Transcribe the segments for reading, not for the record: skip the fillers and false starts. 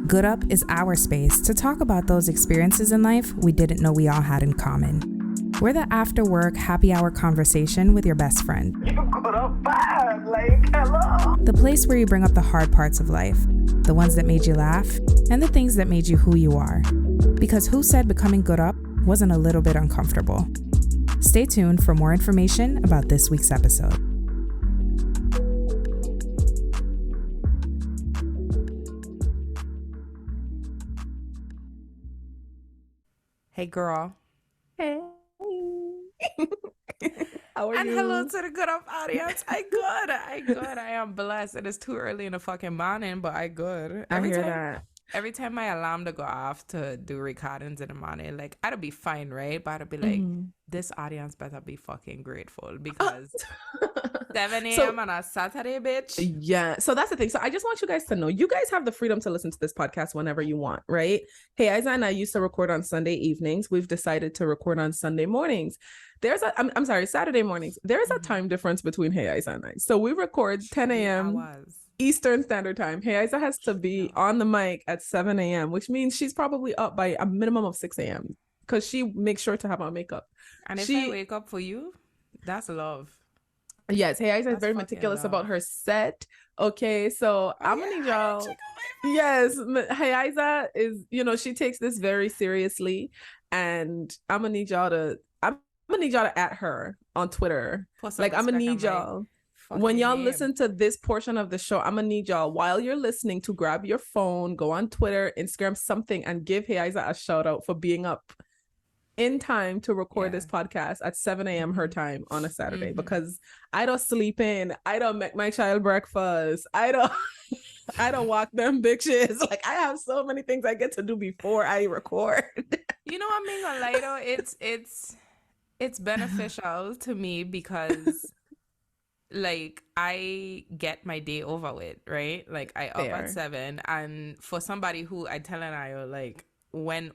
Good Up is our space to talk about those experiences in life we didn't know we all had in common. We're the after work happy hour conversation with your best friend. You good up bad, like, hello. The place where you bring up the hard parts of life, the ones that made you laugh, and the things that made you who you are. Because who said becoming good up wasn't a little bit uncomfortable? Stay tuned for more information about this week's episode. Hey, girl. Hey. How are you? And hello to the Good Up audience. I good. I am blessed. It is too early in the fucking morning, but I good. I hear that. Every time my alarm to go off to do recordings in the morning, like, I'd be fine, right? But I'd be like, this audience better be fucking grateful because 7 a.m. on a Saturday, bitch. Yeah. So that's the thing. So I just want you guys to know, you guys have the freedom to listen to this podcast whenever you want, right? Hey, Isa and I used to record on Sunday evenings. We've decided to record on Sunday mornings. I'm sorry, Saturday mornings. There's a time difference between Hey, Isa and I. So we record 10 a.m. Eastern Standard Time. Hey, Isa has to be on the mic at 7 a.m., which means she's probably up by a minimum of 6 a.m. because she makes sure to have on makeup. And if I wake up for you, that's love. Yes, Hey, Isa is very meticulous about her set. Okay, so I'm gonna need y'all. Yes, Hey, Isa is, she takes this very seriously, and I'm gonna need y'all to at her on Twitter. Like, I'm gonna need y'all. When y'all listen to this portion of the show, I'm gonna need y'all, while you're listening, to grab your phone, go on Twitter, Instagram, something, and give Hey Isa a shout out for being up in time to record this podcast at 7 a.m. her time on a Saturday, because I don't sleep in, I don't make my child breakfast, I don't walk them bitches. Like, I have so many things I get to do before I record. I'm being a lie though. It's beneficial to me because like, I get my day over with, right? Like, I up at 7, and for somebody who I tell, and I like, when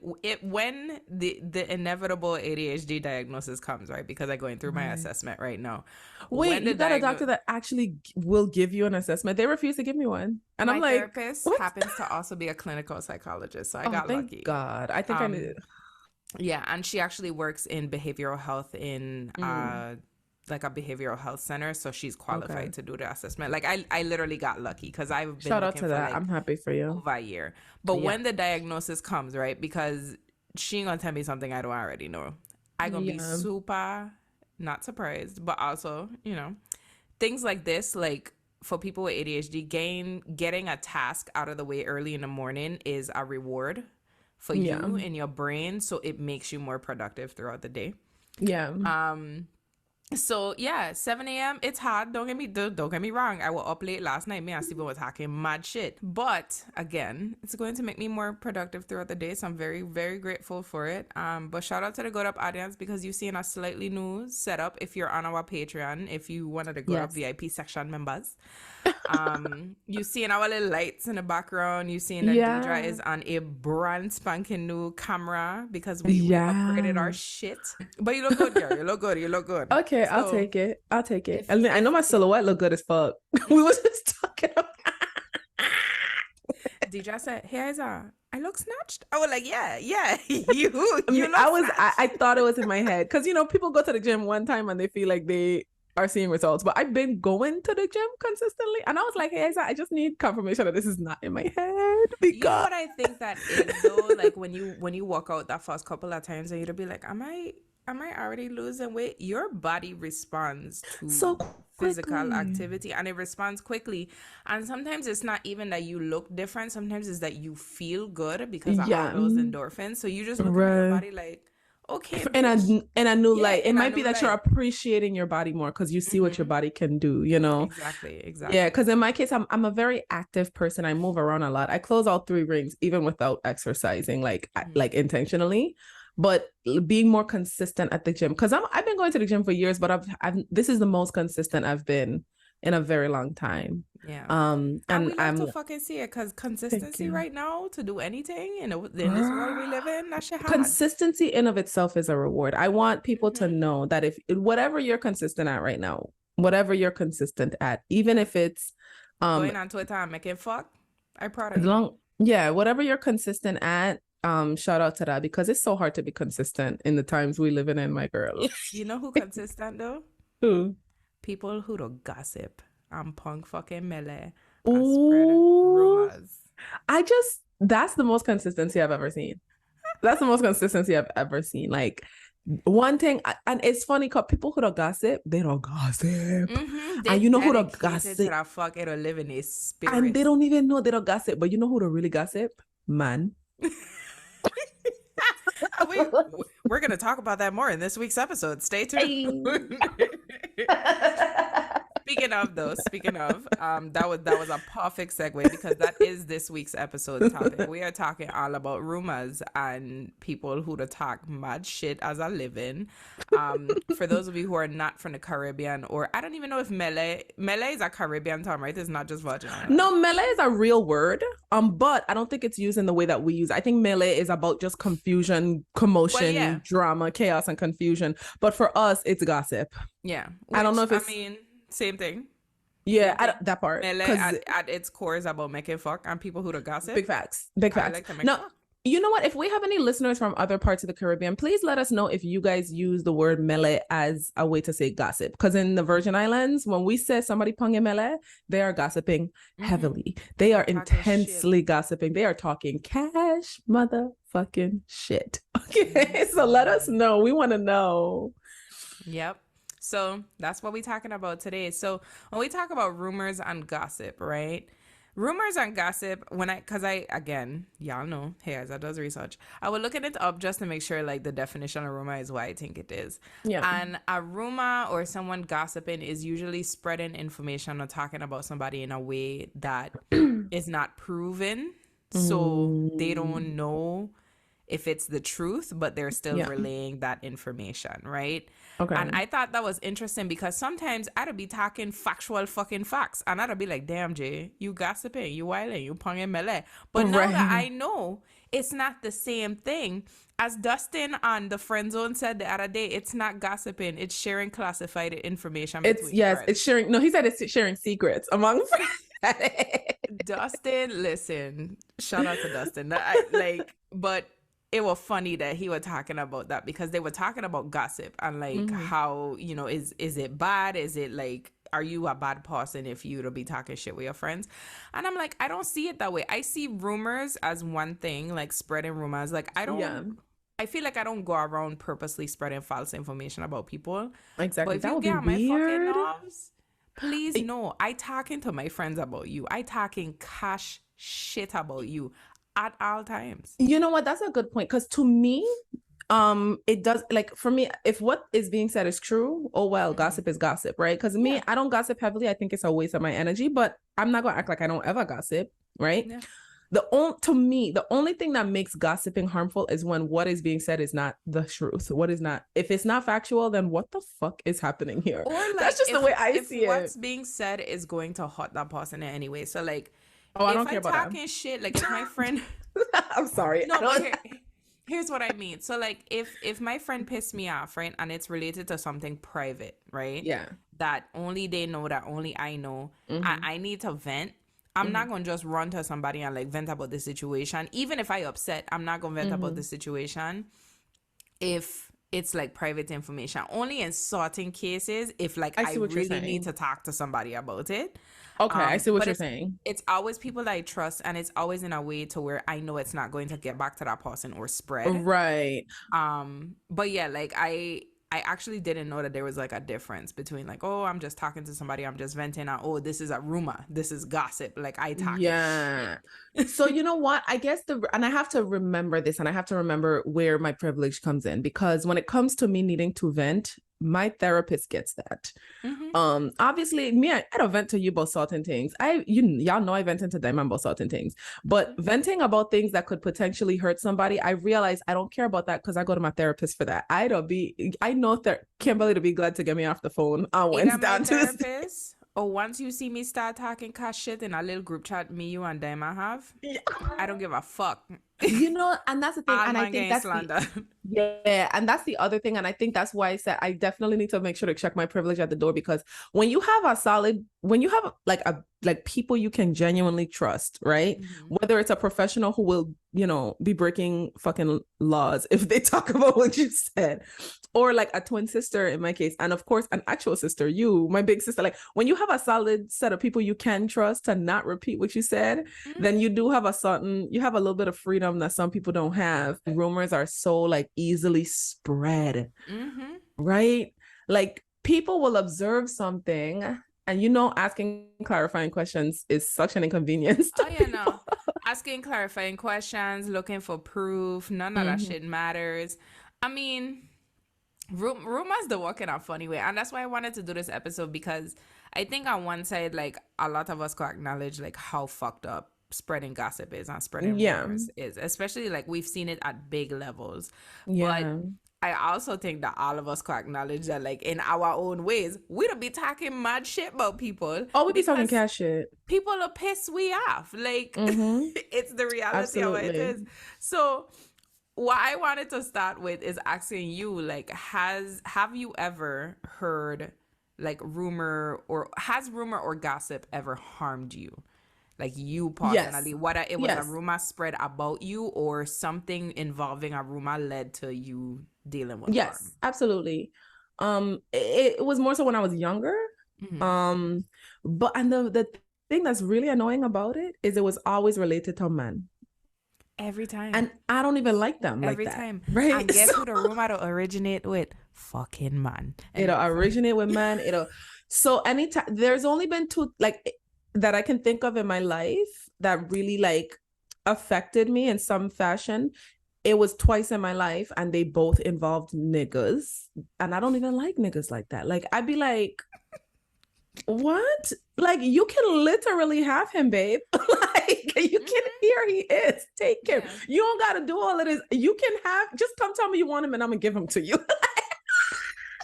the inevitable ADHD diagnosis comes, right? Because I'm going through my assessment right now. Wait, you got a doctor that actually will give you an assessment? They refuse to give me one, and I'm like, therapist happens to also be a clinical psychologist, so I got lucky. Thank God. I think I need. Yeah, and she actually works in behavioral health in like a behavioral health center, so she's qualified to do the assessment. Like, I literally got lucky because I've been shout out to that. Like, I'm happy for you. Over a year. But when the diagnosis comes, right, because she ain't gonna tell me something I don't already know, I gonna be super not surprised, but also, things like this, like, for people with ADHD, getting a task out of the way early in the morning is a reward for you in your brain, so it makes you more productive throughout the day. So 7 a.m. it's hard. Don't get me wrong. I was up late last night. Me and Steven was hacking mad shit. But again, it's going to make me more productive throughout the day. So I'm very, very grateful for it. But shout out to the Good Up audience, because you've seen a slightly new setup if you're on our Patreon, if you one of the Good Up VIP section members. You seeing our little lights in the background. You seeing that Deidre is on a brand spanking new camera because we upgraded our shit. But you look good, girl. You look good. Okay, so, I'll take it. I know my silhouette look good as fuck. We was just talking about. Deidre said, "Hey, Isa, I look snatched." I was like, "Yeah, you look snatched." I thought it was in my head, because people go to the gym one time and they feel like they are seeing results, but I've been going to the gym consistently, and I was like, "Hey, Isa, I just need confirmation that this is not in my head." Because you know what I think that is though, like, when you walk out that first couple of times and you'll be like, Am I already losing weight? Your body responds to so physical activity, and it responds quickly. And sometimes it's not even that you look different. Sometimes it's that you feel good because of all those endorphins. So you just look at your body like, okay, in a new light. It might be that you're appreciating your body more because you see what your body can do, Exactly. Yeah, because in my case, I'm a very active person. I move around a lot. I close all 3 rings even without exercising, like intentionally. But being more consistent at the gym, because I've been going to the gym for years, but this is the most consistent I've been in a very long time. Yeah. And we have to fucking see it, because consistency right now to do anything in this world we live in, that shit hard. Consistency in of itself is a reward. I want people to know that if whatever you're consistent at right now, whatever you're consistent at, even if it's going on Twitter and making fuck, I'm proud of you. Yeah, whatever you're consistent at, shout out to that because it's so hard to be consistent in the times we live in, my girl. You know who consistent though? Who? People who don't gossip and punk fucking melee and spread Ooh, rumors. that's the most consistency I've ever seen. That's the most consistency I've ever seen. Like one thing, and it's funny because people who don't gossip, they don't gossip. They And you know who don't dedicated to gossip, that fuck it'll live in a and spirit. they don't even know they don't gossip. But you know who don't really gossip? Man. we, we're gonna talk about that more in this week's episode. Stay tuned. Speaking of, that was a perfect segue because that is this week's episode topic. We are talking all about rumors and people who to talk mad shit as a living. For those of you who are not from the Caribbean, or I don't even know if Melee is a Caribbean term, right? It's not just Virgin Islands. No, melee is a real word. But I don't think it's used in the way that we use. I think melee is about just confusion, commotion, drama, chaos, and confusion. But for us, it's gossip. Yeah. I don't know if it's. I mean, same thing. Yeah, that part. Melee at its core is about making fuck and people who don't gossip. Big facts. Big facts. I like to make no, fuck. You know what? If we have any listeners from other parts of the Caribbean, please let us know if you guys use the word melee as a way to say gossip. Because in the Virgin Islands, when we say somebody pong melee, they are gossiping heavily. They are intensely gossiping. They are talking cash motherfucking shit. Okay, so let us know. We want to know. Yep. So that's what we're talking about today. So when we talk about rumors and gossip, right? Rumors and gossip, again, y'all know, hey, as I does research, I will look it up just to make sure like the definition of rumor is what I think it is. Yeah. And a rumor or someone gossiping is usually spreading information or talking about somebody in a way that is not proven. So they don't know if it's the truth, but they're still relaying that information, right? Okay. And I thought that was interesting because sometimes I'd be talking factual fucking facts and I'd be like, damn, Jay, you gossiping, you wilding, you ponging melee. But now that I know it's not the same thing, as Dustin on the Friend Zone said the other day, it's not gossiping, it's sharing classified information between friends. It's sharing. No, he said it's sharing secrets among friends. Dustin, listen, shout out to Dustin. But it was funny that he was talking about that because they were talking about gossip and like how, you know, is it bad? Is it like, are you a bad person if you to be talking shit with your friends? And I'm like, I don't see it that way. I see rumors as one thing, like spreading rumors. Like I feel like I don't go around purposely spreading false information about people. Exactly. But if you get on my fucking nerves, please know I talking to my friends about you. I talking cash shit about you at all times. You know what? That's a good point. Because to me, it does, like, for me, if what is being said is true, oh well, gossip is gossip, right? Because me, I don't gossip heavily. I think it's a waste of my energy, but I'm not gonna act like I don't ever gossip, right? Yeah. To me, the only thing that makes gossiping harmful is when what is being said is not the truth. What is not, if it's not factual, then what the fuck is happening here? Or like, that's just the way I see it. What's being said is going to hurt that person in any way. So like, I don't care about that. If I'm talking shit, like if my friend, I'm sorry. No, but here's what I mean. So like, if my friend pissed me off, right, and it's related to something private, right? Yeah. That only they know, that only I know, and I need to vent. I'm not gonna just run to somebody and like vent about the situation. Even if I upset, I'm not gonna vent about the situation if it's like private information. Only in certain cases, if like I really need to talk to somebody about it. Okay, I see what you're saying. It's always people that I trust, and it's always in a way to where I know it's not going to get back to that person or spread. Right. But yeah, like I actually didn't know that there was like a difference between like, oh, I'm just talking to somebody, I'm just venting out, oh, this is a rumor, this is gossip. Like I talk. Yeah. So you know what? I guess and I have to remember this, and I have to remember where my privilege comes in, because when it comes to me needing to vent, my therapist gets that. Obviously me, I don't vent to you about certain things. Y'all know I vent to them about certain things, but venting about things that could potentially hurt somebody, I realize I don't care about that because I go to my therapist for that. I know that Kimberly to be glad to get me off the phone on Wednesday on Tuesday. Or once you see me start talking cash shit in a little group chat, me, you, and them I have, I don't give a fuck. And that's the thing. All And I man think getting that's the slander. Yeah, and that's the other thing. And I think that's why I said I definitely need to make sure to check my privilege at the door, because when you have like people you can genuinely trust, right? Mm-hmm. Whether it's a professional who will, be breaking fucking laws if they talk about what you said, or like a twin sister in my case, and of course an actual sister, you, my big sister. Like when you have a solid set of people you can trust to not repeat what you said, then you do have you have a little bit of freedom that some people don't have. Rumors are so like easily spread, Mm-hmm. right? Like people will observe something, and asking clarifying questions is such an inconvenience to Oh yeah, no. people. Asking clarifying questions, looking for proof, none of that Mhm. shit matters. I mean, rumors do work in a funny way, and that's why I wanted to do this episode, because I think on one side, like a lot of us could acknowledge like how fucked up spreading gossip is and spreading Yeah, rumors is, especially like we've seen it at big levels. But yeah. I also think that all of us could acknowledge that, like in our own ways, we don't be talking mad shit about people Oh, we be talking because cash shit. people are pissed we off. Like Mm-hmm. it's the reality of what it Absolutely. is. So what I wanted to start with is asking you, like, have you ever heard like rumor, or has rumor or gossip ever harmed you? Like you Yes. personally, whether it was a Yes. rumor spread about you or something involving a rumor led to you dealing with harm. Yes, absolutely. It was more so when I was younger. Hmm. Um, but and the thing that's really annoying about it is it was always related to men. Every time. And I don't even like them like Every that. time. Right? And guess So who the rumor to originate with? Fucking man. it'll Anyways. originate with men. So anytime there's only been two like that I can think of in my life that really like affected me in some fashion. It was twice in my life, and they both involved niggas. And I don't even like niggas like that. Like I'd be like, what? Like you can literally have him, babe. Like you can here he is. Take him. Yeah. You don't gotta do all of this. You can just come tell me you want him and I'm gonna give him to you.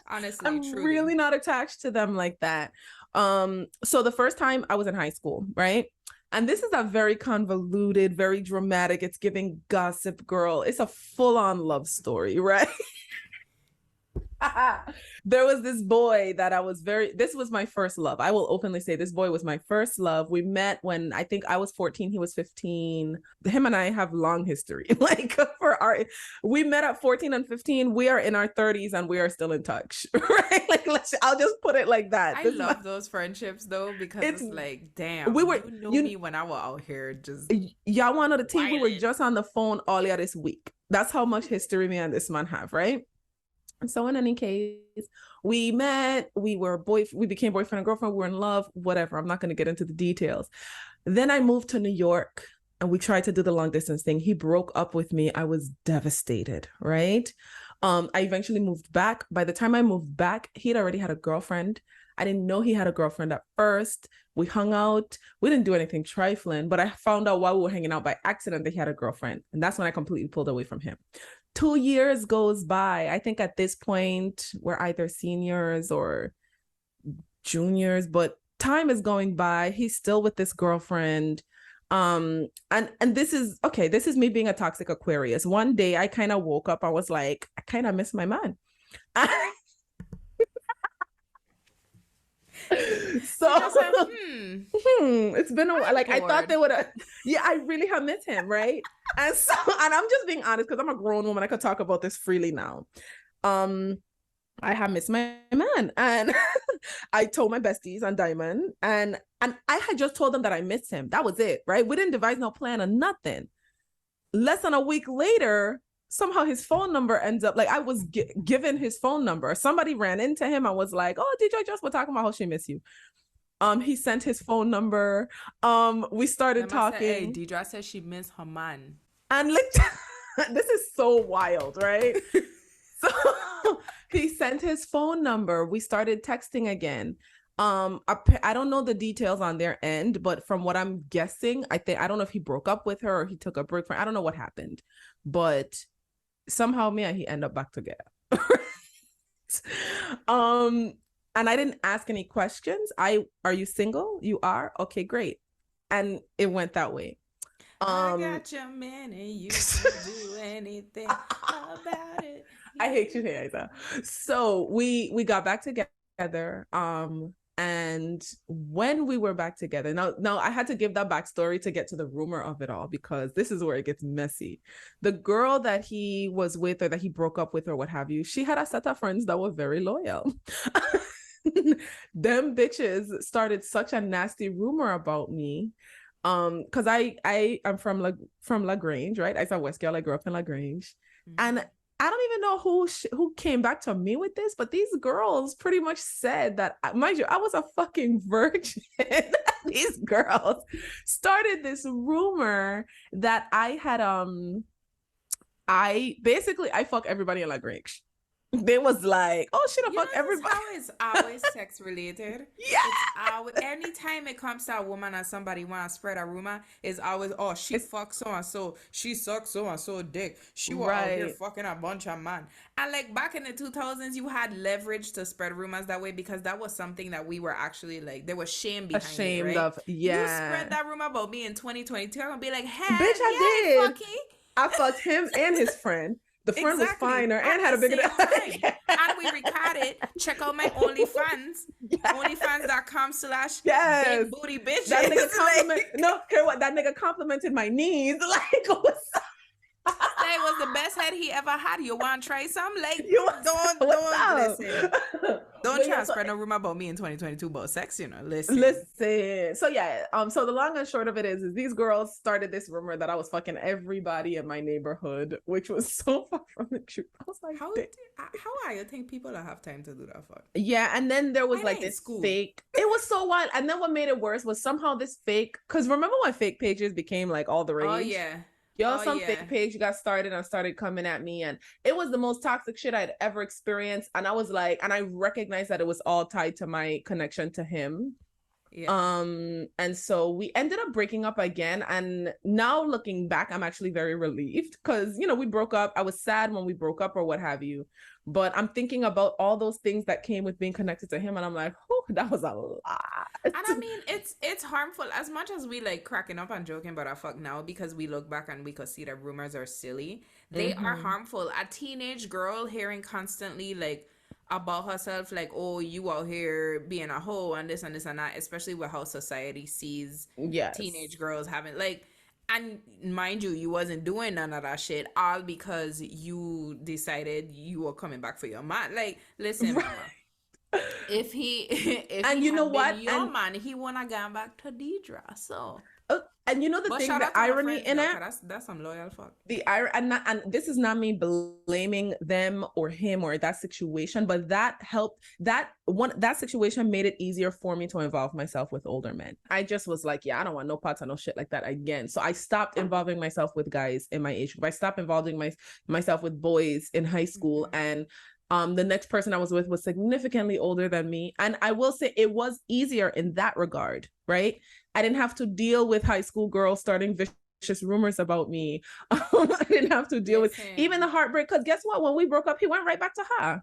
Honestly, I'm truly. really not attached to them like that. So the first time I was in high school, right? And this is a very convoluted, very dramatic, it's giving Gossip Girl. It's a full-on love story, right? There was this boy that this was my first love. I will openly say this boy was my first love. We met when I think I was 14, he was 15. Him and I have long history. Like we met at 14 and 15. We are in our 30s and we are still in touch. Right? Like I'll just put it like that. I love those friendships though, because it's like, damn, we were you knew me when I was out here just y'all want to tea. We were wilding. just on the phone all year this week. That's how much history me and this man have, right? So in any case, we met, we became boyfriend and girlfriend, we were in love, whatever. I'm not going to get into the details. Then I moved to New York and we tried to do the long distance thing. He broke up with me. I was devastated, right? I eventually moved back. By the time I moved back, he'd already had a girlfriend. I didn't know he had a girlfriend at first. We hung out. We didn't do anything trifling, but I found out while we were hanging out by accident that he had a girlfriend. And that's when I completely pulled away from him. 2 years goes by. I think at this point we're either seniors or juniors, but time is going by. He's still with this girlfriend. And this is okay. This is me being a toxic Aquarius. One day I kind of woke up. I was like, I kind of miss my man. So Said, it's been a while. Like I thought they would have. Yeah, I really have missed him, right? And so, and I'm just being honest because I'm a grown woman. I could talk about this freely now. I have missed my man, and I told my besties on Diamond, and I had just told them that I missed him. That was it, right? We didn't devise no plan or nothing. Less than a week later, somehow his phone number ends up like I was given his phone number. Somebody ran into him and was like, "Oh, DJ just was talking about how she miss you." He sent his phone number. We started talking. Say, hey, Deidre says she missed her man. And like, this is so wild, right? So he sent his phone number. We started texting again. I don't know the details on their end, but from what I'm guessing, I don't know if he broke up with her or he took a break from. I don't know what happened, but somehow me and he end up back together. And I didn't ask any questions. Are you single? You are? Okay, great. And it went that way. I Um, got your man and you can't do anything about it. I hate you, Haida. So we got back together. And when we were back together, now I had to give that backstory to get to the rumor of it all, because this is where it gets messy. The girl that he was with, or that he broke up with, or what have you, she had a set of friends that were very loyal. Them bitches started such a nasty rumor about me. Because I am from LaGrange, right? I saw West Girl. I grew up in LaGrange. And I don't even know who came back to me with this, but these girls pretty much said that, mind you, I was a fucking virgin. These girls started this rumor that I had I fuck everybody in LaGrange. They was like, oh shit, I fuck everybody. How it's always sex related. Yeah. It's always, anytime it comes to a woman and somebody want to spread a rumor, it's always, oh, she fucked so and so, she sucked so and so dick, she was out here fucking a bunch of man. And like back in the 2000s, you had leverage to spread rumors that way, because that was something that we were actually like, there was shame behind ashamed it, right? of. Yeah. You spread that rumor about me in 2022, I'm gonna be like, hey, bitch, I yeah, did. I fucked him and his friend. The friend was finer and had a bigger time. And we recorded. Check out my OnlyFans. Yes. OnlyFans.com/big booty bitches. That nigga compliment. No, care what? That nigga complimented my knees. Like, what's up? That was the best head he ever had. You want to try some? Like, don't listen. Don't try to spread no rumor about me in 2022 about sex, you know. Listen. So yeah, so the long and short of it is these girls started this rumor that I was fucking everybody in my neighborhood, which was so far from the truth. I was like, how are you think people that have time to do that for? Yeah, and then there was like this fake. It was so wild. And then what made it worse was somehow this fake, because remember when fake pages became like all the rage? Oh yeah. Fake page got started and started coming at me, and it was the most toxic shit I'd ever experienced. And I was like, and I recognized that it was all tied to my connection to him. Yeah. And so we ended up breaking up again. And now looking back, I'm actually very relieved, because, you know, we broke up. I was sad when we broke up or what have you. But I'm thinking about all those things that came with being connected to him, and I'm like, oh, that was a lot. And I mean, it's harmful. As much as we like cracking up and joking about our fuck now, because we look back and we could see that rumors are silly, they are harmful. A teenage girl hearing constantly like about herself, like, oh, you out here being a hoe and this and this and that, especially with how society sees teenage girls having like. And mind you, you wasn't doing none of that shit, all because you decided you were coming back for your man. Like, listen, mama, if and you know what, your man, he wanna go back to Deidre. So, and you know the thing, the irony in it, that's some loyal fuck. The irony, and this is not me blaming them or him or that situation, but that helped. That situation made it easier for me to involve myself with older men. I just was like, yeah, I don't want no parts of no shit like that again. So I stopped involving myself with guys in my age group. I stopped involving myself with boys in high school, and the next person I was with was significantly older than me. And I will say it was easier in that regard, right? I didn't have to deal with high school girls starting vicious rumors about me. I didn't have to deal with even the heartbreak, because guess what? When we broke up, he went right back to her.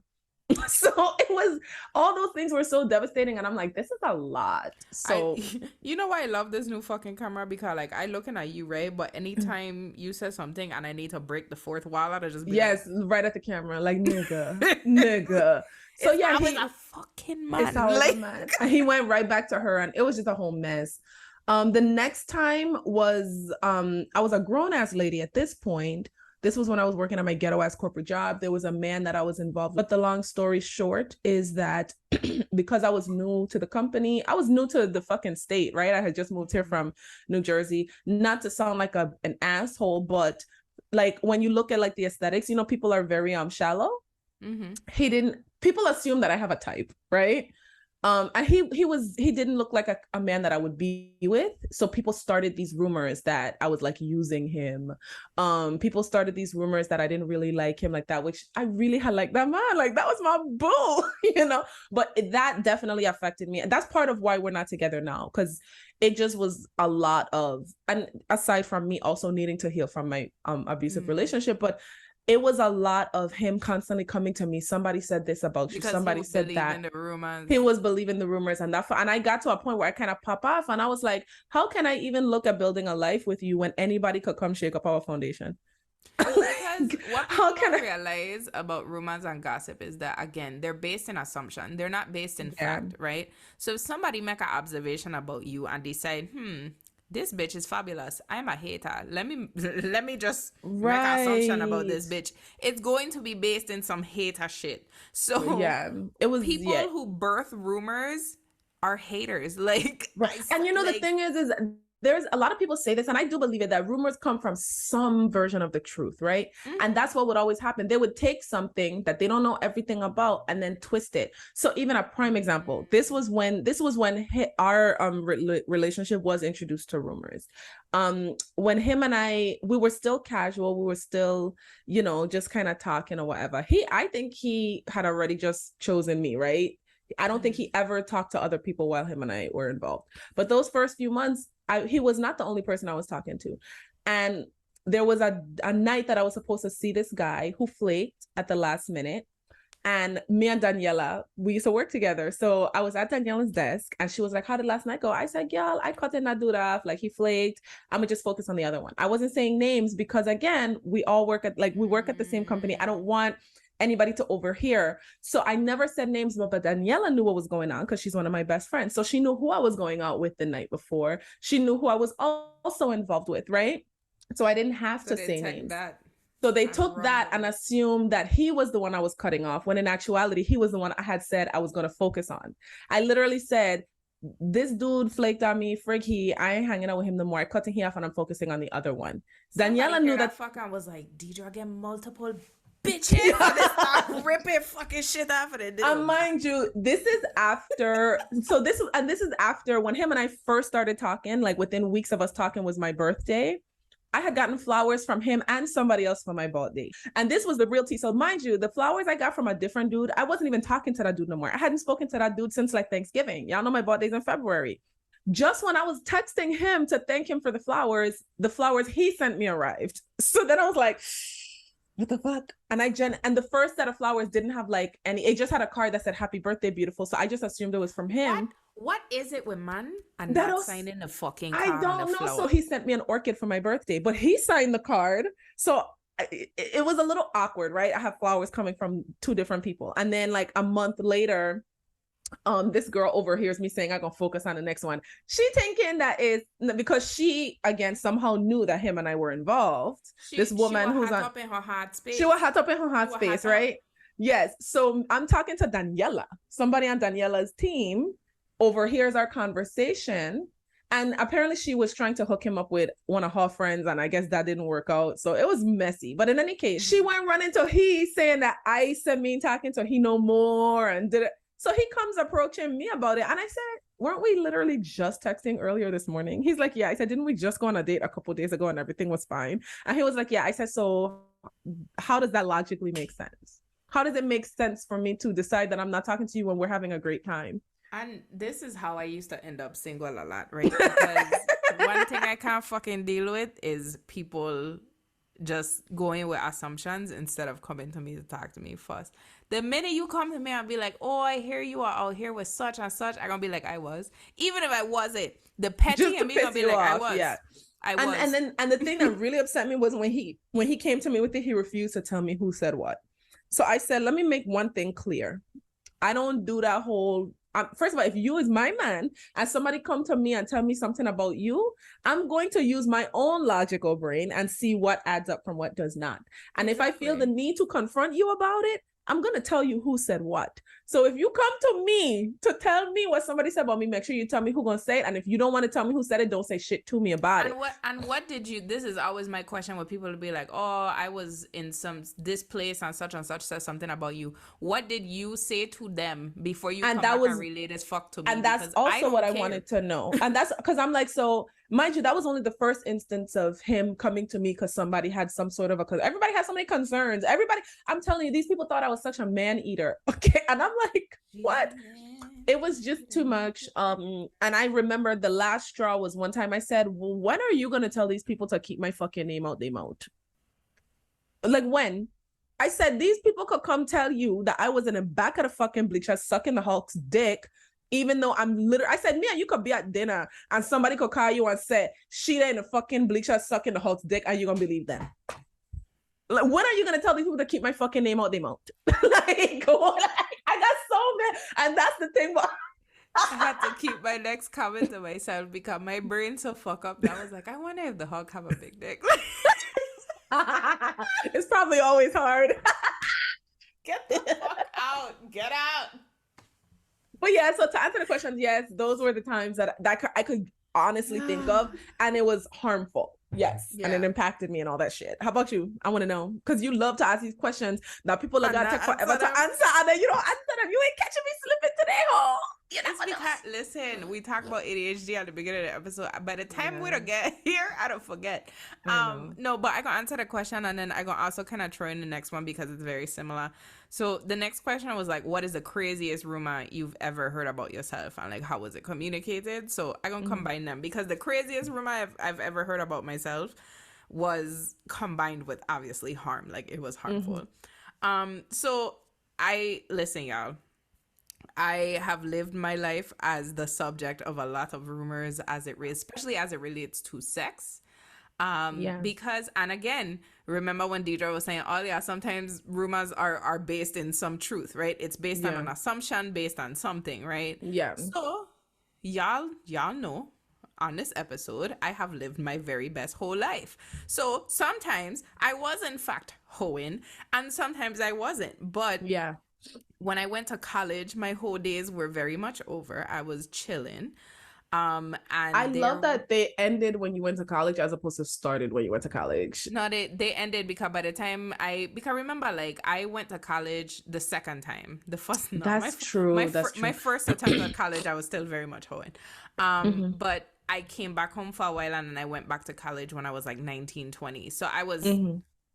So it was, all those things were so devastating, and I'm like, this is a lot. So you know why I love this new fucking camera? Because like I looking at you, right? But anytime you say something and I need to break the fourth wall, I'll just be right at the camera, like nigga, nigga. So yeah, he was a fucking man. Like, man. He went right back to her, and it was just a whole mess. The next time was I was a grown ass lady at this point. This was when I was working at my ghetto ass corporate job. There was a man that I was involved with. But the long story short is that because I was new to the company, I was new to the fucking state, right? I had just moved here from New Jersey. Not to sound like an asshole, but like when you look at like the aesthetics, you know, people are very shallow. People assume that I have a type, right? And he didn't look like a man that I would be with. So people started these rumors that I was like using him. People started these rumors that I didn't really like him like that, which I really had like that man. Like that was my boo, you know? But that definitely affected me. And that's part of why we're not together now, because it just was a lot of, and aside from me also needing to heal from my abusive relationship, but it was a lot of him constantly coming to me. Somebody said this about you. Because Somebody said that. in the rumors. He was believing the rumors, and I got to a point where I kind of pop off, and I was like, how can I even look at building a life with you when anybody could come shake up our foundation? Because what people don't realize about rumors and gossip is that, again, they're based in assumption. They're not based in fact, right? So if somebody make an observation about you and decide, this bitch is fabulous, I'm a hater, let me just make an assumption about this bitch, it's going to be based in some hater shit. So it was people who birth rumors are haters, like, right. And you know, the thing is there's a lot of people say this, and I do believe it, that rumors come from some version of the truth, right? And that's what would always happen. They would take something that they don't know everything about and then twist it. So even a prime example, this was when our relationship was introduced to rumors. When him and we were still casual, we were still, you know, just kind of talking or whatever. I think he had already just chosen me, right? I don't think he ever talked to other people while him and I were involved. But those first few months, he was not the only person I was talking to. And there was a night that I was supposed to see this guy who flaked at the last minute. And me and Daniela, we used to work together. So I was at Daniela's desk and she was like, how did last night go? I said, girl, I cut in that dude off. Like, he flaked. I'm gonna just focus on the other one. I wasn't saying names because, again, we work at the same company. I don't want anybody to overhear. So I never said names, but Daniela knew what was going on because she's one of my best friends. So she knew who I was going out with the night before. She knew who I was also involved with, right? So I didn't have to say names. So they took that and assumed that he was the one I was cutting off, when in actuality, he was the one I had said I was going to focus on. I literally said, this dude flaked on me, frig I ain't hanging out with him no more. I cutting him off and I'm focusing on the other one. Daniela knew that. Fuck, I was like, Deidre get multiple bitches and they start ripping fucking shit off of it. And mind you, this is after. This is after when him and I first started talking. Like, within weeks of us talking was my birthday. I had gotten flowers from him and somebody else for my birthday. And this was the real tea. So mind you, the flowers I got from a different dude, I wasn't even talking to that dude no more. I hadn't spoken to that dude since like Thanksgiving. Y'all know my birthday's in February. Just when I was texting him to thank him for the flowers he sent me arrived. So then I was like, what the fuck? And and the first set of flowers didn't have like any, it just had a card that said happy birthday, beautiful. So I just assumed it was from him. What is it with man and not signing the fucking card? I don't know. So he sent me an orchid for my birthday, but he signed the card. So it was a little awkward, right? I have flowers coming from two different people. And then like a month later, this girl overhears me saying I'm gonna focus on the next one. She thinking that is because she again somehow knew that him and I were involved. This woman who's on up in her heart space. She was hot up in her heart space, right? Yes. So I'm talking to Daniela. Somebody on Daniela's team overhears our conversation, and apparently she was trying to hook him up with one of her friends, and I guess that didn't work out. So it was messy. But in any case, she went running to he saying that I said me talking to he no more and did it. So he comes approaching me about it. And I said, weren't we literally just texting earlier this morning? He's like, yeah. I said, didn't we just go on a date a couple of days ago and everything was fine? And he was like, yeah. I said, so how does that logically make sense? How does it make sense for me to decide that I'm not talking to you when we're having a great time? And this is how I used to end up single a lot, right? Because one thing I can't fucking deal with is people just going with assumptions instead of coming to me to talk to me first. The minute you come to me and be like, oh, I hear you are out here with such and such, I'm gonna be like, I was. Even if I wasn't, the petty and me gonna be like, I was. Yeah. I was. And the thing that really upset me was when he came to me with it, he refused to tell me who said what. So I said, let me make one thing clear. I don't do that whole first of all, if you is my man and somebody come to me and tell me something about you, I'm going to use my own logical brain and see what adds up from what does not. And if I feel the need to confront you about it, I'm going to tell you who said what. So if you come to me to tell me what somebody said about me, make sure you tell me who's going to say it. And if you don't want to tell me who said it, don't say shit to me about it. What did you, this is always my question where people will be like, oh, I was in this place and such said something about you. What did you say to them before you come back and relay this fuck to me? And that's also what I wanted to know. And that's because I'm like, so mind you, that was only the first instance of him coming to me because somebody had some sort of everybody has so many concerns. I'm telling you, these people thought I was such a man eater. Okay. And I'm like, what? It was just too much. And I remember the last straw was one time I said, well, when are you going to tell these people to keep my fucking name out their mouth? Like when? I said these people could come tell you that I was in the back of the fucking bleachers sucking the Hulk's dick, even though I'm literally. I said, Mia, you could be at dinner and somebody could call you and say she in the fucking bleachers sucking the Hulk's dick, and you gonna believe them? Like, when are you gonna tell these people to keep my fucking name out their mouth? Like, what? I got so mad, and that's the thing. I had to keep my next comment to myself because my brain so fuck up that I was like, I wonder if the Hulk have a big dick. It's probably always hard. Get the fuck out. Get out. But yeah, so to answer the question, yes, those were the times that I could honestly think of, and it was harmful. Yes, Yeah. and it impacted me and all that shit. How about you? I want to know, because you love to ask these questions. Now people are gonna take forever to answer, and then you don't answer them. You ain't catching me slipping today, home. You It's because, listen, we talked about ADHD at the beginning of the episode. By the time we don't get here, I don't forget. No, but I gonna answer the question, and then I gonna also kind of throw in the next one because it's very similar. So the next question was like, what is the craziest rumor you've ever heard about yourself, and like how was it communicated? So I gonna combine them because the craziest rumor I've ever heard about myself was combined with obviously harm, like it was harmful. So listen, y'all. I have lived my life as the subject of a lot of rumors especially as it relates to sex. Because, and again, remember when Deidre was saying, oh yeah, sometimes rumors are based in some truth, right? It's based on an assumption, based on something, right? Yeah. So y'all know on this episode, I have lived my very best whole life. So sometimes I was in fact hoeing and sometimes I wasn't. But yeah, when I went to college, my whole days were very much over. I was chilling. And I love that they ended when you went to college as opposed to started when you went to college. No, they ended because by the time because remember, like I went to college the second time. The first, no, that's true. My first attempt at college, I was still very much hoeing. But I came back home for a while and then I went back to college when I was like 19, 20. So I was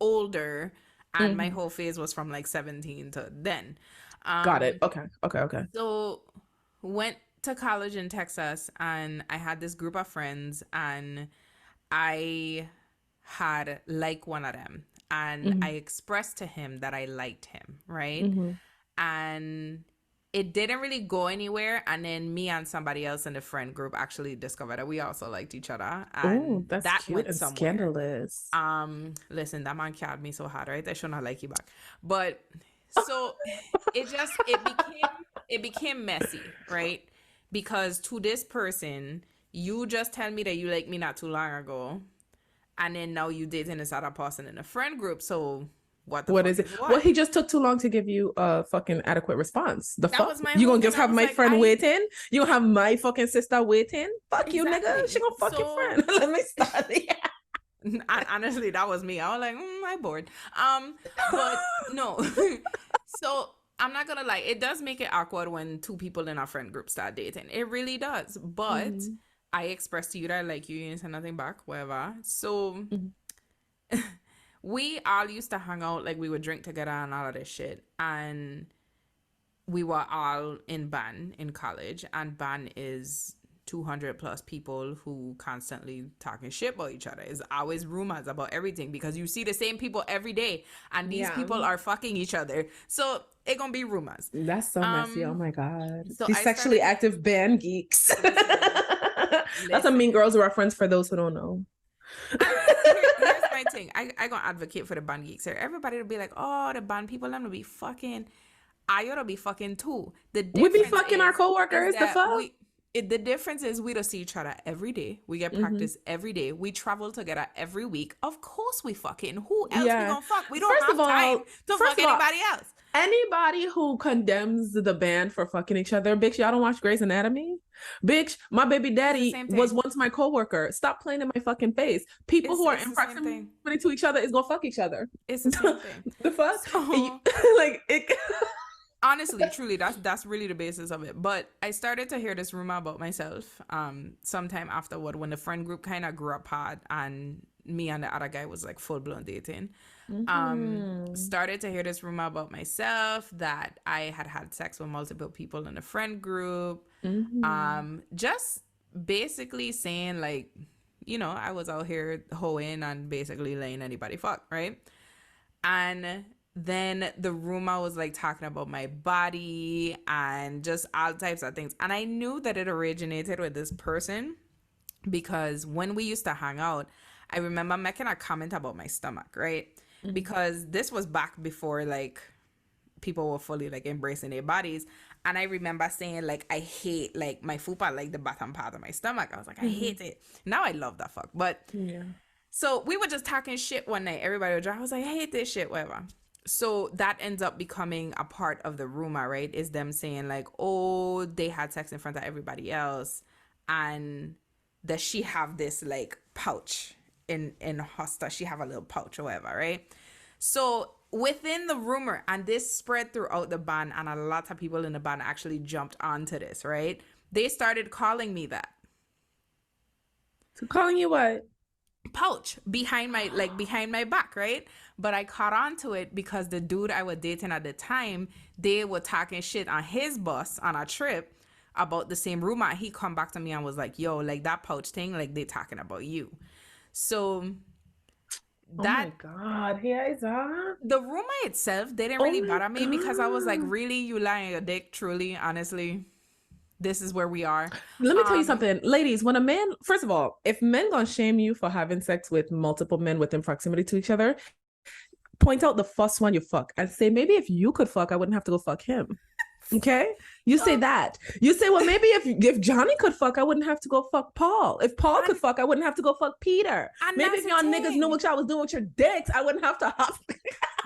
older and my whole phase was from like 17 to then. Got it. Okay. So went to college in Texas and I had this group of friends and I had like one of them and I expressed to him that I liked him, right? And it didn't really go anywhere, and then me and somebody else in the friend group actually discovered that we also liked each other. And that's that cute went and somewhere. Scandalous. Listen, that man carried me so hard, right? I should not like you back. But so it became messy, right? Because to this person, you just tell me that you like me not too long ago, and then now you dating this other person in a friend group. So what is it? Well, he just took too long to give you a fucking adequate response. The fuck? You gonna just have my friend waiting? You gonna have my fucking sister waiting? Fuck you, nigga. She gonna fuck your friend. Let me start. Honestly, that was me. I was like, I'm bored. But no. So I'm not gonna lie, it does make it awkward when two people in our friend group start dating. It really does. But I expressed to you that I like you didn't say nothing back, whatever. So we all used to hang out, like we would drink together and all of this shit. And we were all in band in college, and band is 200 plus people who constantly talking shit about each other. It's always rumors about everything because you see the same people every day and these people are fucking each other. So it gonna be rumors. That's so messy. Oh my God. So these sexually active band geeks. That's a Mean Girls reference for those who don't know. Here's my thing. I gonna advocate for the band geeks here. Everybody will be like, oh, the band people, them will be fucking. I ought to be fucking too. We be fucking our coworkers. The fuck? The difference is we don't see each other every day. We get practice every day. We travel together every week. Of course we fucking. Who else we gonna fuck? We don't have time to fuck anybody else. Anybody who condemns the band for fucking each other, bitch, y'all don't watch Grey's Anatomy? Bitch, my baby daddy was once my coworker. Stop playing in my fucking face. People who are in proximity to each other is gonna fuck each other. It's the same thing. The fuck? Like it. Honestly, truly, that's really the basis of it. But I started to hear this rumor about myself sometime afterward when the friend group kind of grew apart and me and the other guy was like full-blown dating. Started to hear this rumor about myself that I had sex with multiple people in the friend group. Just basically saying like, you know, I was out here hoeing and basically laying anybody fuck, right? And then the rumor was like talking about my body and just all types of things. And I knew that it originated with this person because when we used to hang out, I remember making a comment about my stomach, right? Because this was back before like people were fully like embracing their bodies. And I remember saying like, I hate like my fupa, like the bottom part of my stomach. I was like, I hate it. Now I love that fuck. But Yeah. so we were just talking shit one night. Everybody was drunk. I was like, I hate this shit, whatever. So that ends up becoming a part of the rumor, right? Is them saying like, oh, they had sex in front of everybody else. And that she have this like pouch in Hosta. She have a little pouch or whatever, right? So within the rumor, and this spread throughout the band, and a lot of people in the band actually jumped onto this, right? They started calling me that. So calling you what? Pouch behind my back, right? But I caught on to it because the dude I was dating at the time, they were talking shit on his bus on a trip about the same rumor. He come back to me and was like, yo, like that pouch thing, like they talking about you. So that, oh my God, here is that. the rumor itself didn't really bother me because I was like, really, you lying a dick, truly, honestly, this is where we are. Let me tell you something, ladies. When a man, first of all, if men gonna shame you for having sex with multiple men within proximity to each other, point out the first one you fuck and say, maybe if you could fuck, I wouldn't have to go fuck him. Okay, you say that. You say, well, maybe if Johnny could fuck, I wouldn't have to go fuck Paul. If Paul could fuck, I wouldn't have to go fuck Peter. Maybe if y'all niggas knew what y'all was doing with your dicks, I wouldn't have to hop.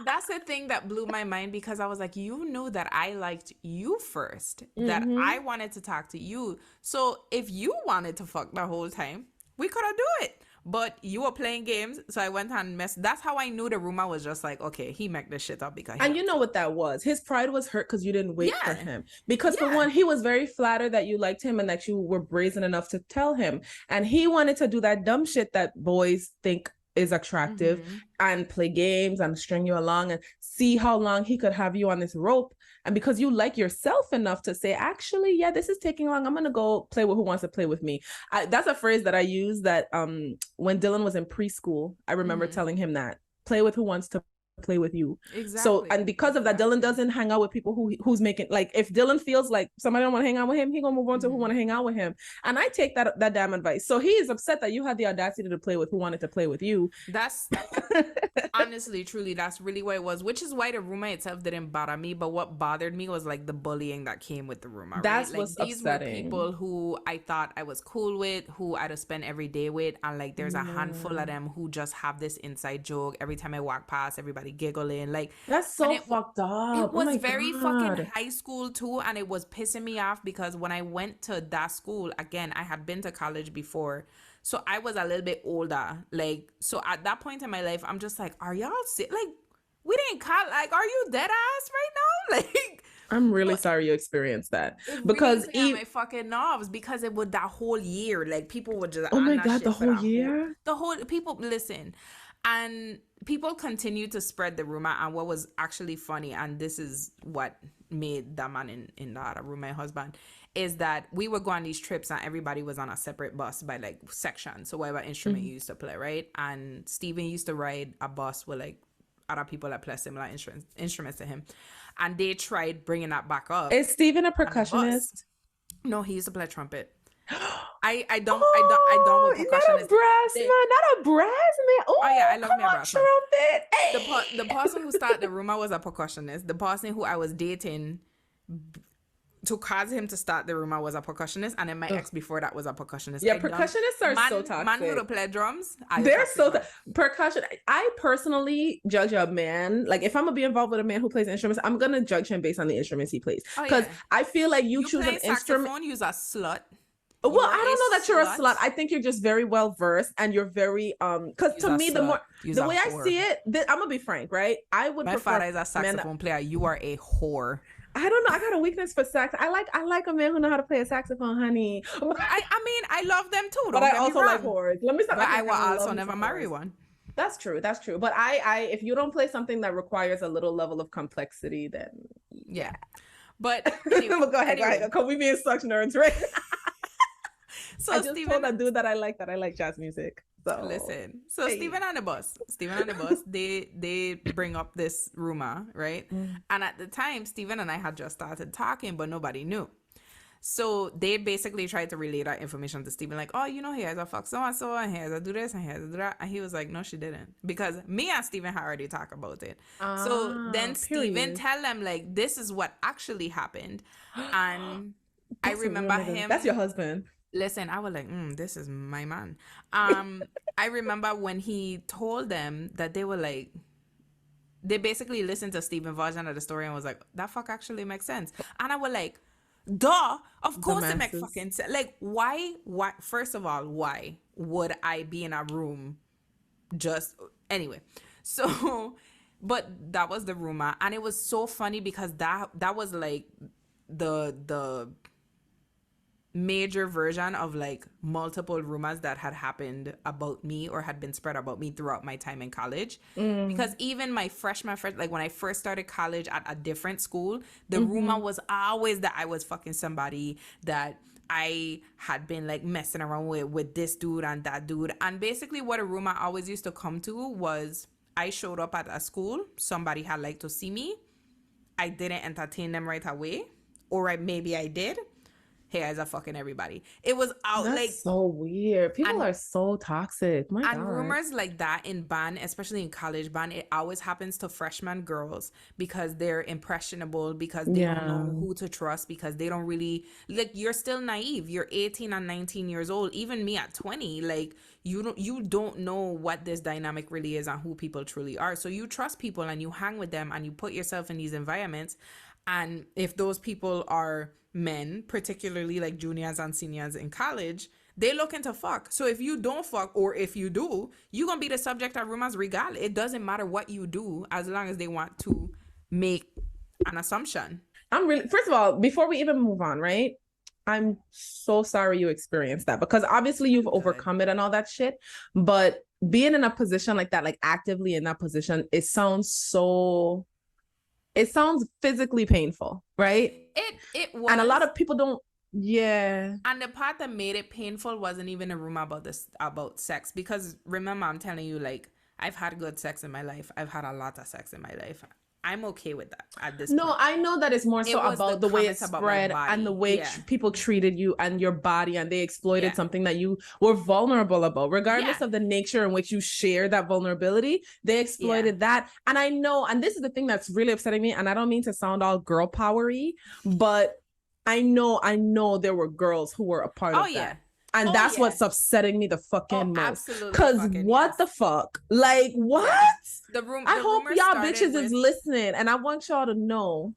That's the thing that blew my mind because I was like, you knew that I liked you first, that I wanted to talk to you. So if you wanted to fuck the whole time, we could have do it. But you were playing games, so I went and messed. That's how I knew the rumor was just like, okay, he made this shit up because. And you know what that was? His pride was hurt because you didn't wait for him. Because for one, he was very flattered that you liked him and that you were brazen enough to tell him. And he wanted to do that dumb shit that boys think is attractive and play games and string you along and see how long he could have you on this rope. And because you like yourself enough to say, actually, yeah, this is taking long. I'm going to go play with who wants to play with me. That's a phrase that I use that when Dylan was in preschool, I remember telling him that. Play with who wants to play with you. Exactly. So, and because of that, Dylan doesn't hang out with people who's making, like, if Dylan feels like somebody don't want to hang out with him, he gonna move on to who want to hang out with him. And I take that damn advice. So he is upset that you had the audacity to play with who wanted to play with you. That's honestly, truly, that's really what it was, which is why the rumor itself didn't bother me. But what bothered me was like the bullying that came with the rumor. That's right? what's like, these upsetting. were people who I thought I was cool with, who I'd have spent every day with, and like there's a handful of them who just have this inside joke. Every time I walk past, everybody giggling. Like, that's so fucked up. It was very fucking high school too, and it was pissing me off because when I went to that school, again, I had been to college before, so I was a little bit older. Like, so at that point in my life, I'm just like, are y'all sick? Like, we didn't call. Like, are you dead ass right now? Like, I'm really sorry you experienced that because really my fucking nerves because it was that whole year. Like, people were just oh my God, the whole year. The whole people listen. And people continue to spread the rumor. And what was actually funny, and this is what made that man in the other room, my husband, is that we would go on these trips and everybody was on a separate bus by like section. So whatever instrument you used to play, right? And Steven used to ride a bus with like other people that play similar instruments to him. And they tried bringing that back up. Is Steven a percussionist? No, he used to play trumpet. I don't with percussion. Not a brass man, not a brass man. Oh yeah, I love me a brass man. Trumpet. Hey. The person who started the rumor was a percussionist. The person who I was dating to cause him to start the rumor was a percussionist, and then my ex before that was a percussionist. Yeah, percussionists are so toxic. Man who play drums, they're so percussion. I personally judge a man, like if I'm gonna be involved with a man who plays instruments, I'm gonna judge him based on the instruments he plays, because I feel like you choose an instrument. You're a slut. Well, I don't know that you're a slut. I think you're just very well versed, and you're very because to me, the way I see it, I'm gonna be frank, right? I would. My father is a saxophone player. You are a whore. I don't know. I got a weakness for sax. I like a man who know how to play a saxophone, honey. I mean, I love them too. But I also like whores. Let me stop. But I will also never marry one. That's true. That's true. But I if you don't play something that requires a little level of complexity, then yeah. But anyway, go ahead. Because we being such nerds, right? So I just told that dude that I like jazz music. So Listen, so hey. Stephen on the bus, they bring up this rumor, right? Mm. And at the time, Stephen and I had just started talking, but nobody knew. So they basically tried to relay that information to Stephen, like, oh, here's a fuck so and so, and here's a do this, and here's a do that. And he was like, no, she didn't. Because me and Stephen had already talked about it. So then Stephen Period. tell them, like, this is what actually happened. And I That's a real remember nigga. That's your him. husband. Listen, I was like, this is my man. I remember when he told them that they were like, they basically listened to Stephen's version of the story and was like, that fuck actually makes sense. And I was like, duh, of course it makes Dumbasses. fucking sense. Like, why, first of all, why would I be in a room just, anyway. So, but that was the rumor. And it was so funny because that was like the major version of like multiple rumors that had happened about me or had been spread about me throughout my time in college. Because even my freshman, like when I first started college at a different school, the rumor was always that I was fucking somebody, that I had been like messing around with this dude and that dude. And basically what a rumor always used to come to was I showed up at a school, somebody had like to see me, I didn't entertain them right away, or maybe I did. Hey, guys are fucking everybody. It was out. That's like so weird. People are so toxic. My and God. rumors like that in band, especially in college band, it always happens to freshman girls because they're impressionable, because they don't know who to trust, because they don't really, like, you're still naive. You're 18 and 19 years old. Even me at 20, like, you don't know what this dynamic really is and who people truly are. So you trust people and you hang with them and you put yourself in these environments. And if those people are men, particularly like juniors and seniors in college, they looking to fuck. So if you don't fuck, or if you do, you're gonna be the subject of rumors regardless. It doesn't matter what you do as long as they want to make an assumption. First of all, before we even move on, right? I'm so sorry you experienced that, because obviously you've overcome it and all that shit. But being in a position like that, like actively in that position, it sounds physically painful, right? It was. And a lot of people don't. Yeah. And the part that made it painful wasn't even a rumor about sex, because remember, I'm telling you, like, I've had good sex in my life. I've had a lot of sex in my life. I'm okay with that at this point. No, I know that it's more so about the way it spread and the way people treated you and your body, and they exploited something that you were vulnerable about. Regardless of the nature in which you share that vulnerability, they exploited that. And I know, and this is the thing that's really upsetting me, and I don't mean to sound all girl powery, but I know there were girls who were a part of that. And that's what's upsetting me the fucking most. Because what the fuck? Like, what? I hope y'all bitches is listening. And I want y'all to know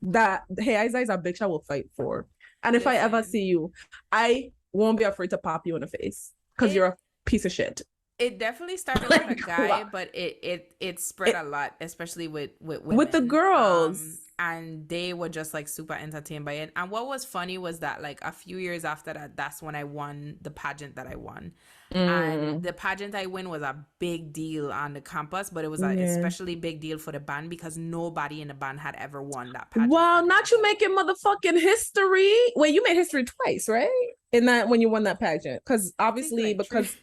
that, hey, Isa is a bitch I will fight for. And if I ever see you, I won't be afraid to pop you in the face. Because you're a piece of shit. It definitely started with a guy, but it spread a lot, especially with women. With the girls. And they were just like super entertained by it. And what was funny was that like a few years after that, that's when I won the pageant that I won. And the pageant I won was a big deal on the campus, but it was an especially big deal for the band because nobody in the band had ever won that pageant. Wow, not you making motherfucking history. Wait, you made history twice, right? In that, when you won that pageant. Because obviously, because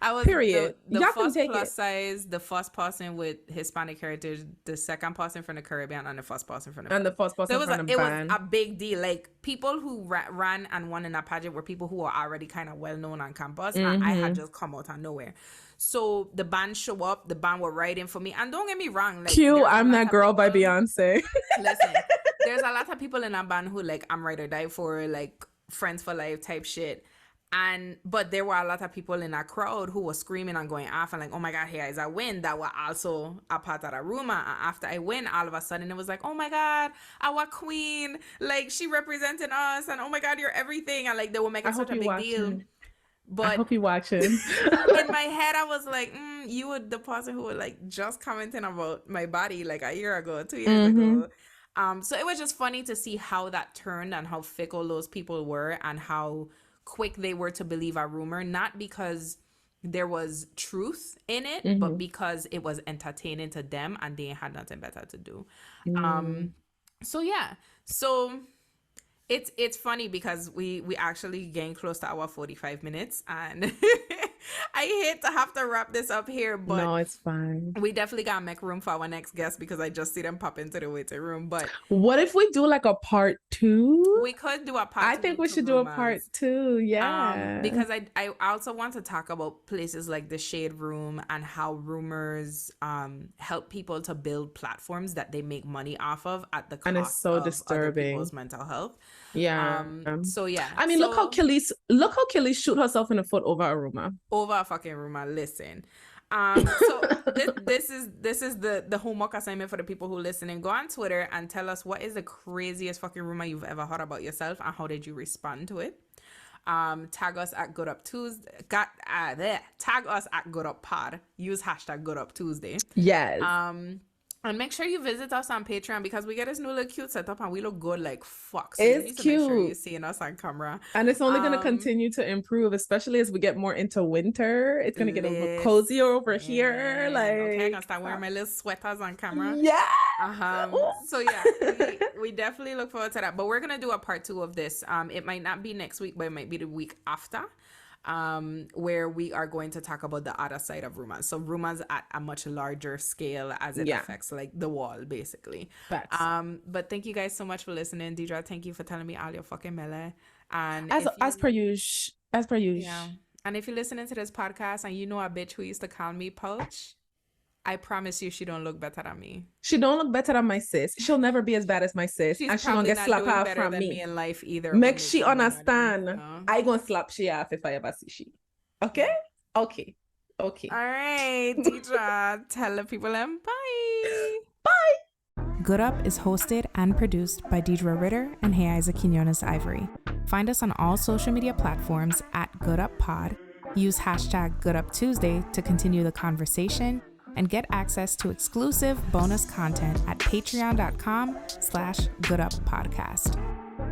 I was period. The first plus size, the first person with Hispanic heritage, the second person from the Caribbean, and the first person from the band. And the first person from the band. It was a big deal. Like, people who ran and won in that pageant were people who were already kind of well known on campus, and I had just come out of nowhere. So the band show up, the band were writing for me, and don't get me wrong, like, Q, I'm That Girl by Beyonce. Listen, there's a lot of people in that band who, like, I'm ride or die for, like, friends for life type shit. But there were a lot of people in that crowd who were screaming and going off and like, oh my God, here is a win, that were also a part of the rumor. And after I win, all of a sudden it was like, oh my God, our queen, like, she represented us, and oh my God, you're everything. And like, they were making such a big deal. But I hope you're watching. In my head, I was like, you were the person who were like just commenting about my body like a year ago, 2 years ago. So it was just funny to see how that turned and how fickle those people were and how quick they were to believe a rumor, not because there was truth in it, but because it was entertaining to them and they had nothing better to do. So it's funny because we actually gained close to our 45 minutes, and I hate to have to wrap this up here, but No, it's fine. we definitely gotta make room for our next guest because I just see them pop into the waiting room. But What if we do like a part 2? we could do a part. I think we should do a part 2. Yeah. Because I also want to talk about places like the Shade Room and how rumors help people to build platforms that they make money off of at the cost And it's so of other disturbing. people's mental health. Yeah. So yeah. I mean, look how Kelly shoot herself in the foot over a rumor. Over a fucking rumor. Listen. So this is the homework assignment for the people who listen, and go on Twitter and tell us what is the craziest fucking rumor you've ever heard about yourself and how did you respond to it. Tag us at Good Up Tuesday. Tag us at Good Up Pod. Use hashtag Good Up Tuesday. Yes. And make sure you visit us on Patreon because we get this new little cute setup and we look good like fuck. So It's you need to cute. make sure you're seeing us on camera. And it's only going to continue to improve, especially as we get more into winter. It's going to get a little cozier over here. Like, okay, I'm gonna start wearing my little sweaters on camera. Yeah. So yeah, we definitely look forward to that. But we're gonna do a part 2 of this. It might not be next week, but it might be the week after. Where we are going to talk about the other side of rumors. So rumors at a much larger scale as it affects like the wall, basically. Facts. But thank you guys so much for listening. Deidre, thank you for telling me all your fucking melee. And As per usual. Yeah. And if you're listening to this podcast and you know a bitch who used to call me Pouch, I promise you she don't look better than me. She don't look better than my sis. She'll never be as bad as my sis. She's and she don't get slapped off from me. in life either. Make she understand. I gonna slap she off if I ever see she. Okay? Okay. All right, Deidre, tell the people and bye. Bye. Good Up is hosted and produced by Deidre Ritter and Heiza Quinones Ivory. Find us on all social media platforms at Good Up Pod. Use hashtag Good Up Tuesday to continue the conversation and get access to exclusive bonus content at patreon.com/gooduppodcast.